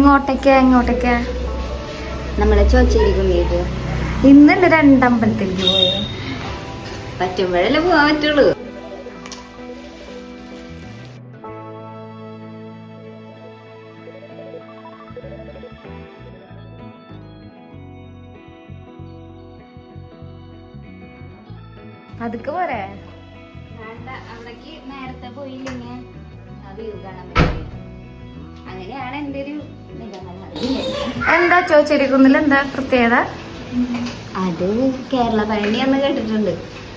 എങ്ങോട്ടേക്കാ നമ്മളെ ചോച്ചിരിക്കുന്നത് ഇന്നുണ്ട് 2 അമ്പലത്തിലേക്ക് പോയത്. പറ്റുമ്പോഴല്ലേ പോവാൻ പറ്റുള്ളൂ. അതൊക്കെ പോരെ. അവിടേക്ക് നേരത്തെ പോയില്ലെങ്കിൽ അത് കാണാൻ പറ്റില്ല. അങ്ങനെയാണ് എന്റെ ഒരു എന്താ ചോദിച്ചിരിക്കുന്നില്ല, എന്താ പ്രത്യേകത? അത് കേരള പഴനി എന്ന് കേട്ടിട്ടുണ്ട്.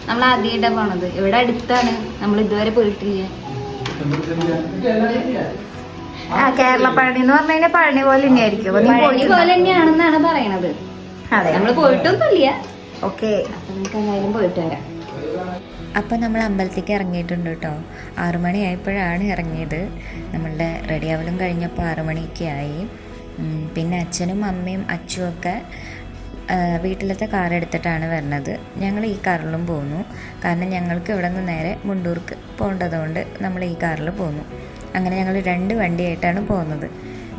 നമ്മൾ ആദ്യമായിട്ടാണ് പോണത്. ഇവിടെ അടുത്താണ്, നമ്മൾ ഇതുവരെ പോയിട്ടില്ല. കേരള പഴനി എന്ന് പറഞ്ഞു കഴിഞ്ഞാൽ പഴനി പോലെ തന്നെയായിരിക്കും. പഴനി പോലെ തന്നെയാണെന്നാണ് പറയണത്. അതെ, നമ്മൾ പോയിട്ടൊന്നുമില്ല. ഓക്കെ, അപ്പൊ നമുക്ക് എന്തായാലും പോയിട്ട് വരാം. അപ്പോൾ നമ്മൾ അമ്പലത്തേക്ക് ഇറങ്ങിയിട്ടുണ്ട് കേട്ടോ. 6 മണിയായപ്പോഴാണ് ഇറങ്ങിയത്. നമ്മളുടെ റെഡിയാവലും കഴിഞ്ഞപ്പോൾ 6 മണിയൊക്കെ ആയി. പിന്നെ അച്ഛനും അമ്മയും അച്ചുമൊക്കെ വീട്ടിലത്തെ കാർ എടുത്തിട്ടാണ് വരുന്നത്. ഞങ്ങൾ ഈ കാറിലും പോന്നു. കാരണം ഞങ്ങൾക്ക് ഇവിടെ നിന്ന് നേരെ മുണ്ടൂർക്ക് പോകേണ്ടതുകൊണ്ട് നമ്മൾ ഈ കാറിൽ പോന്നു. അങ്ങനെ ഞങ്ങൾ 2 വണ്ടിയായിട്ടാണ് പോകുന്നത്.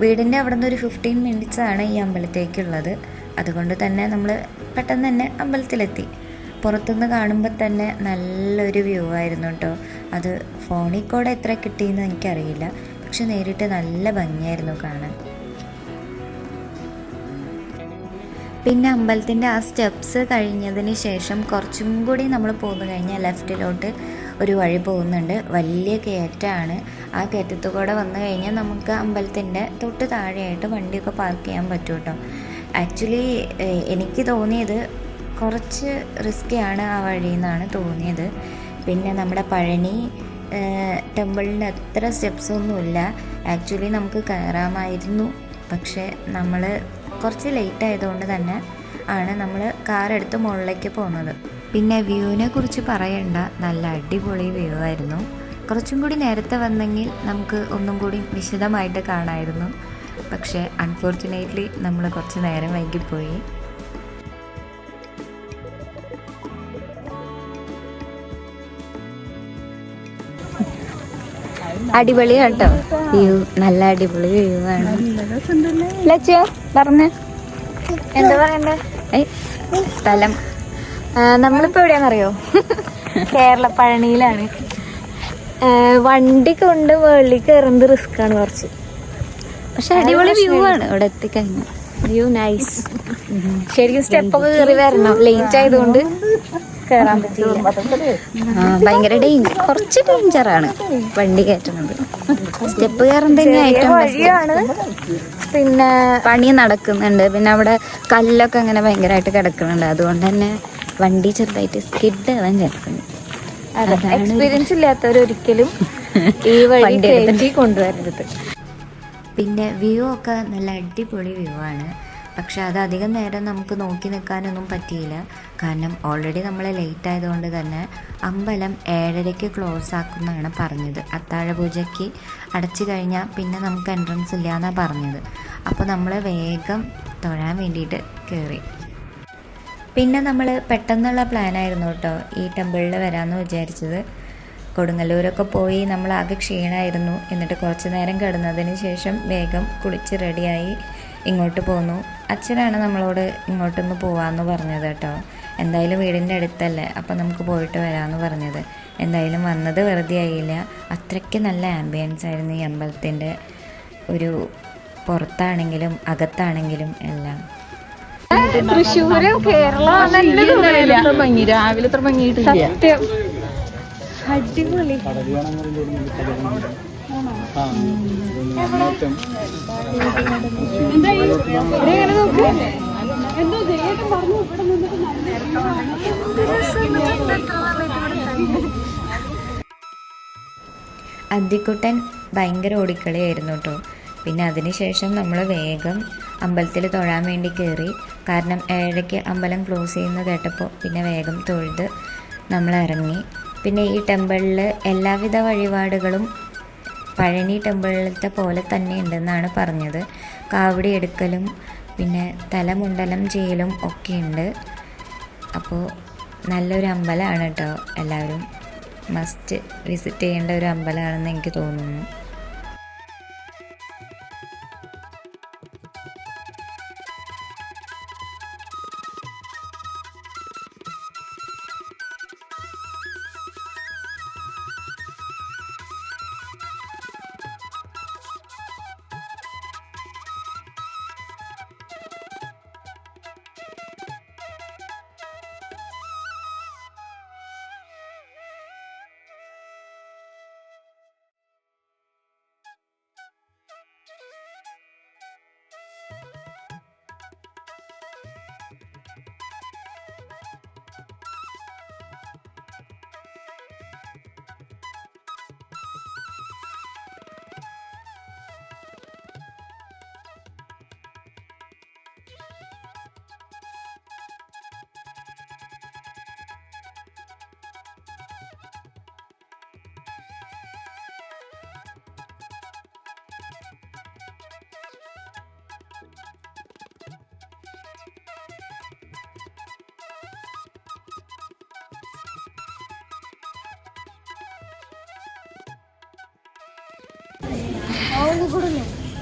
വീടിൻ്റെ അവിടെ നിന്ന് ഒരു 15 മിനിറ്റ്സാണ് ഈ അമ്പലത്തേക്കുള്ളത്. അതുകൊണ്ട് തന്നെ നമ്മൾ പെട്ടെന്ന് തന്നെ അമ്പലത്തിലെത്തി. പുറത്തുനിന്ന് കാണുമ്പോൾ തന്നെ നല്ലൊരു വ്യൂ ആയിരുന്നു കേട്ടോ. അത് ഫോണിൽ കൂടെ എത്ര കിട്ടിയെന്ന് എനിക്കറിയില്ല, പക്ഷെ നേരിട്ട് നല്ല ഭംഗിയായിരുന്നു കാണാൻ. പിന്നെ അമ്പലത്തിൻ്റെ ആ സ്റ്റെപ്സ് കഴിഞ്ഞതിന് ശേഷം കുറച്ചും കൂടി നമ്മൾ പോന്നു കഴിഞ്ഞാൽ ലെഫ്റ്റിലോട്ട് ഒരു വഴി പോകുന്നുണ്ട്. വലിയ കയറ്റമാണ്. ആ കയറ്റത്തു കൂടെ വന്നു കഴിഞ്ഞാൽ നമുക്ക് അമ്പലത്തിൻ്റെ തൊട്ട് താഴെയായിട്ട് വണ്ടിയൊക്കെ പാർക്ക് ചെയ്യാൻ പറ്റും കേട്ടോ. ആക്ച്വലി എനിക്ക് തോന്നിയത് കുറച്ച് റിസ്ക്കിയാണ് ആ വഴി എന്നാണ് തോന്നിയത്. പിന്നെ നമ്മുടെ പഴനി ടെമ്പിളിന് അത്ര സ്റ്റെപ്സൊന്നുമില്ല. ആക്ച്വലി നമുക്ക് കയറാമായിരുന്നു, പക്ഷേ നമ്മൾ കുറച്ച് ലേറ്റ് ആയതുകൊണ്ട് തന്നെ ആണ് നമ്മൾ കാറെടുത്ത് മുകളിലേക്ക് പോകുന്നത്. പിന്നെ വ്യൂവിനെ കുറിച്ച് പറയണ്ട, നല്ല അടിപൊളി വ്യൂ ആയിരുന്നു. കുറച്ചും കൂടി നേരത്തെ വന്നെങ്കിൽ നമുക്ക് ഒന്നും കൂടി വിശദമായിട്ട് കാണാമായിരുന്നു. പക്ഷേ അൺഫോർച്ചുനേറ്റ്ലി നമ്മൾ കുറച്ച് നേരം വൈകിപ്പോയി. അടിപൊളി കേട്ടോ, വ്യൂ നല്ല അടിപൊളി വ്യൂ ആണ്. ലച്ചോ പറഞ്ഞ എന്താ പറയണ്ടേ? സ്ഥലം നമ്മളിപ്പോ എവിടെയാണെന്നറിയോ? കേരള പഴനിയിലാണ്. വണ്ടി കൊണ്ട് മുകളിൽ കയറുന്നത് റിസ്ക് ആണ് കുറച്ച്, പക്ഷെ അടിപൊളി വ്യൂ ആണ് ഇവിടെ എത്തിക്കഴിഞ്ഞു. View nice. ശരിക്കും സ്റ്റെപ്പൊക്കെ കയറി വരണം, ലേറ്റ് ആയതുകൊണ്ട് കയറാൻ പറ്റില്ല. ഭയങ്കര കുറച്ച് ഡേഞ്ചറാണ് വണ്ടി കയറ്റുന്നത്. സ്റ്റെപ്പ് കയറുന്നത് ഏറ്റവും വഴിയാണ്. പിന്നെ പണി നടക്കുന്നുണ്ട്. പിന്നെ അവിടെ കല്ലൊക്കെ അങ്ങനെ ഭയങ്കരമായിട്ട് കിടക്കുന്നുണ്ട്. അതുകൊണ്ട് തന്നെ വണ്ടി ചെറുതായിട്ട് സ്കിഡ് ആവാൻ ചാൻസുണ്ട്. എക്സ്പീരിയൻസ് ഇല്ലാത്തവരൊരിക്കലും ഈ വഴി കയറ്റി കൊണ്ടുവരരുത്. പിന്നെ വ്യൂ ഒക്കെ നല്ല അടിപൊളി വ്യൂ ആണ്. പക്ഷെ അത് അധികം നേരം നമുക്ക് നോക്കി നിൽക്കാനൊന്നും പറ്റിയില്ല. കാരണം ഓൾറെഡി നമ്മൾ ലേറ്റ് ആയതുകൊണ്ട് തന്നെ അമ്പലം 7:30 ക്ലോസ് ആക്കുമെന്നാണ് പറഞ്ഞത്. അത്താഴ പൂജയ്ക്ക് അടച്ചു കഴിഞ്ഞാൽ പിന്നെ നമുക്ക് എൻട്രൻസ് ഇല്ല എന്നാണ് പറഞ്ഞത്. അപ്പോൾ നമ്മൾ വേഗം തൊഴാൻ വേണ്ടിയിട്ട് കയറി. പിന്നെ നമ്മൾ പെട്ടെന്നുള്ള പ്ലാനായിരുന്നു കേട്ടോ ഈ ടെമ്പിളിൽ വരാമെന്ന് വിചാരിച്ചത്. കൊടുങ്ങല്ലൂരൊക്കെ പോയി നമ്മൾ ആകെ ക്ഷീണമായിരുന്നു. എന്നിട്ട് കുറച്ച് നേരം കിടന്നതിന് ശേഷം വേഗം കുളിച്ച് റെഡിയായി ഇങ്ങോട്ട് പോന്നു. അച്ഛനാണ് നമ്മളോട് ഇങ്ങോട്ടൊന്ന് പോവാമെന്ന് പറഞ്ഞത് കേട്ടോ. എന്തായാലും വീടിൻ്റെ അടുത്തല്ലേ, അപ്പോൾ നമുക്ക് പോയിട്ട് വരാമെന്ന് പറഞ്ഞത്. എന്തായാലും വന്നത് വെറുതെ ആയില്ല. അത്രയ്ക്ക് നല്ല ആംബിയൻസ് ആയിരുന്നു ഈ അമ്പലത്തിൻ്റെ. ഒരു പുറത്താണെങ്കിലും അകത്താണെങ്കിലും എല്ലാം. തൃശ്ശൂര് കേരളം രാവിലെ സത്യം അടിപൊളി. അദ്ദിക്കുട്ടൻ ഭയങ്കര ഓടിക്കളിയായിരുന്നു കേട്ടോ. പിന്നെ അതിനുശേഷം നമ്മൾ വേഗം അമ്പലത്തിൽ തൊഴാൻ വേണ്ടി കയറി. കാരണം 7:30 അമ്പലം ക്ലോസ് ചെയ്യുന്ന കേട്ടപ്പോൾ പിന്നെ വേഗം തൊഴുത് നമ്മൾ ഇറങ്ങി. പിന്നെ ഈ ടെമ്പിളിൽ എല്ലാവിധ വഴിപാടുകളും പഴനി ടെമ്പിളിലത്തെ പോലെ തന്നെ ഉണ്ടെന്നാണ് പറഞ്ഞത്. കാവടി എടുക്കലും പിന്നെ തലമുണ്ടനം ചെയ്യലും ഒക്കെ ഉണ്ട്. അപ്പോൾ നല്ലൊരു അമ്പലമാണ് കേട്ടോ. എല്ലാവരും മസ്റ്റ് വിസിറ്റ് ചെയ്യേണ്ട ഒരു അമ്പലമാണെന്ന് എനിക്ക് തോന്നുന്നു.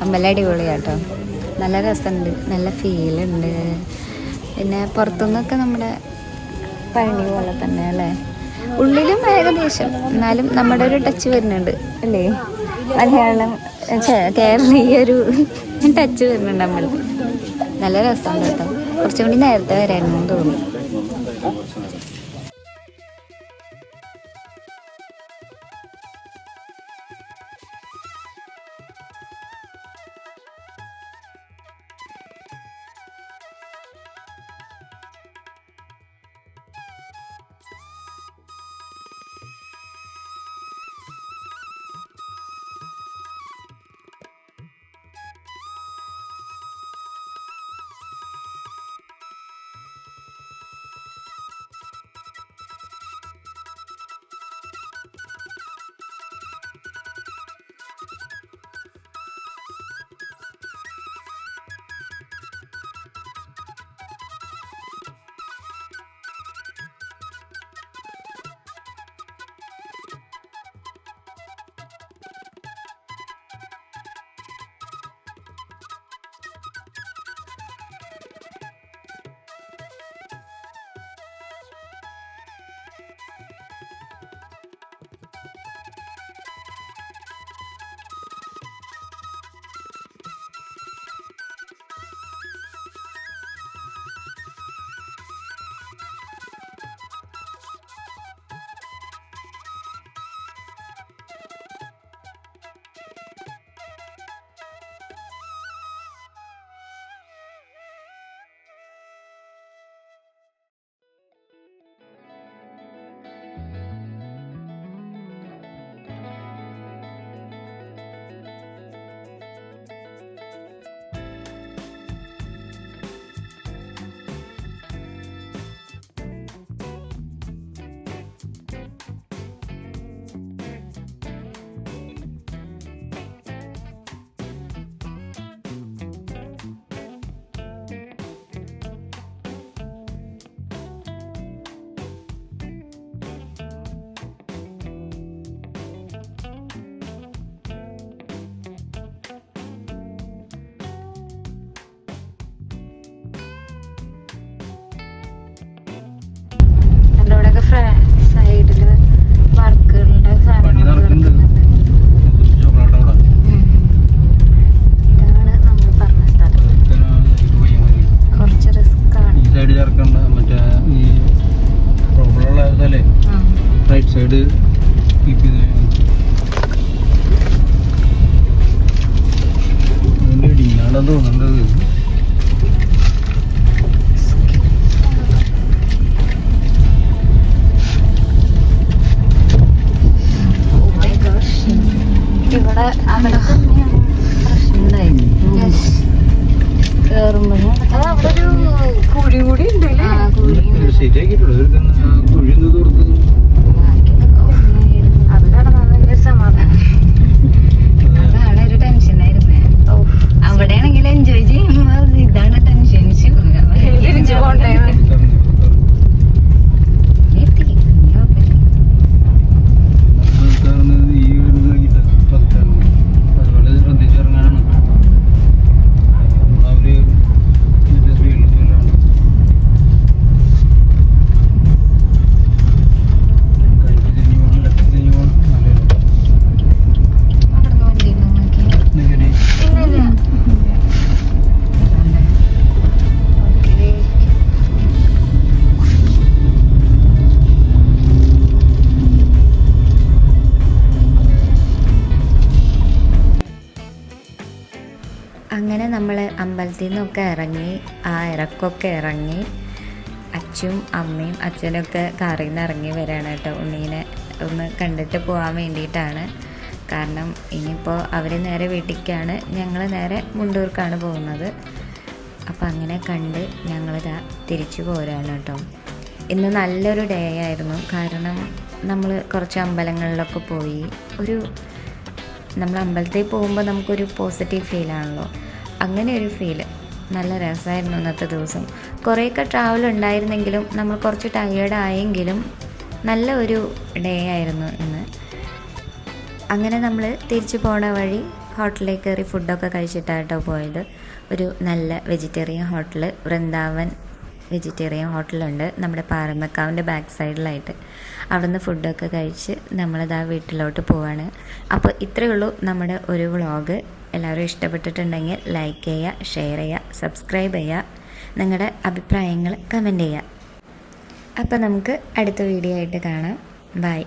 അമ്പലം അടിപൊളിയാട്ടോ, നല്ല രസമുണ്ട്, നല്ല ഫീലുണ്ട്. പിന്നെ പുറത്തുനിന്നൊക്കെ നമ്മുടെ പഴനി പോലെ തന്നെ അല്ലേ, ഉള്ളിലും ഏകദേശം, എന്നാലും നമ്മുടെ ഒരു ടച്ച് വരുന്നുണ്ട് അല്ലേ, മലയാളം കേരളീയ ഒരു ടച്ച് വരുന്നുണ്ട് അമ്പലത്തിൽ. നല്ല രസമുണ്ട് കേട്ടോ, കുറച്ചും കൂടി നേരത്തെ വരായിരുന്നു തോന്നി. സൈഡില് വർക്കുകളുടെ ഇതാണ് നമ്മൾ പറഞ്ഞ സ്ഥലം. കുറച്ച് റിസ്ക് ആണ്. റൈറ്റ് സൈഡ് ഇടിയാണെന്ന് തോന്നുന്നത്. ഇവിടെ അവിടെ കേറുമ്പോഴും അവിടെ ഒരു കുഴി കൂടി ഉണ്ട്. ശരിയാക്കിയിട്ടുള്ളൂ, കുഴി തോർത്ത് അത് കടന്നു സമാധാനം. അതാണ് ഒരു ടെൻഷനായിരുന്നേ. അവിടെയാണെങ്കിൽ എൻജോയ് ചെയ്യുമ്പോ ഇതാണ് ടെൻഷൻ. അങ്ങനെ നമ്മൾ അമ്പലത്തിൽ നിന്നൊക്കെ ഇറങ്ങി, ആ ഇറക്കമൊക്കെ ഇറങ്ങി, അച്ഛനും അമ്മയും അച്ഛനൊക്കെ കാറിൽ നിന്ന് ഇറങ്ങി വരികയാണ് കേട്ടോ. ഉണ്ണീനെ ഒന്ന് കണ്ടിട്ട് പോകാൻ വേണ്ടിയിട്ടാണ്. കാരണം ഇനിയിപ്പോൾ അവർ നേരെ വീട്ടിലേക്കാണ്, ഞങ്ങൾ നേരെ മുണ്ടൂർക്കാണ് പോകുന്നത്. അപ്പം അങ്ങനെ കണ്ട് ഞങ്ങളിതാ തിരിച്ചു പോരാണ് കേട്ടോ. ഇന്ന് നല്ലൊരു ഡേ ആയിരുന്നു. കാരണം നമ്മൾ കുറച്ച് അമ്പലങ്ങളിലൊക്കെ പോയി. നമ്മൾ അമ്പലത്തിൽ പോകുമ്പോൾ നമുക്കൊരു പോസിറ്റീവ് ഫീലാണല്ലോ, അങ്ങനെ ഒരു ഫീല്. നല്ല രസമായിരുന്നു ഇന്നത്തെ ദിവസം. കുറേയൊക്കെ ട്രാവൽ ഉണ്ടായിരുന്നെങ്കിലും നമ്മൾ കുറച്ച് ടയേർഡായെങ്കിലും നല്ല ഒരു ഡേ ആയിരുന്നു ഇന്ന്. അങ്ങനെ നമ്മൾ തിരിച്ചു പോണ വഴി ഹോട്ടലിൽ കയറി ഫുഡൊക്കെ കഴിച്ചിട്ടാട്ടോ പോയത്. ഒരു നല്ല വെജിറ്റേറിയൻ ഹോട്ടൽ, വൃന്ദാവൻ വെജിറ്റേറിയൻ ഹോട്ടലുണ്ട് നമ്മുടെ പാറമക്കാവിൻ്റെ ബാക്ക് സൈഡിലായിട്ട്. അവിടുന്ന് ഫുഡൊക്കെ കഴിച്ച് നമ്മളിതാ വീട്ടിലോട്ട് പോവാണ്. അപ്പോൾ ഇത്രയേ ഉള്ളൂ നമ്മുടെ ഒരു വ്ളോഗ്. എല്ലാവരും ഇഷ്ടപ്പെട്ടിട്ടുണ്ടെങ്കിൽ ലൈക്ക് ചെയ്യുക, ഷെയർ ചെയ്യുക, സബ്സ്ക്രൈബ് ചെയ്യുക, നിങ്ങളുടെ അഭിപ്രായങ്ങൾ കമൻറ്റ് ചെയ്യുക. അപ്പോൾ നമുക്ക് അടുത്ത വീഡിയോ ആയിട്ട് കാണാം. ബൈ.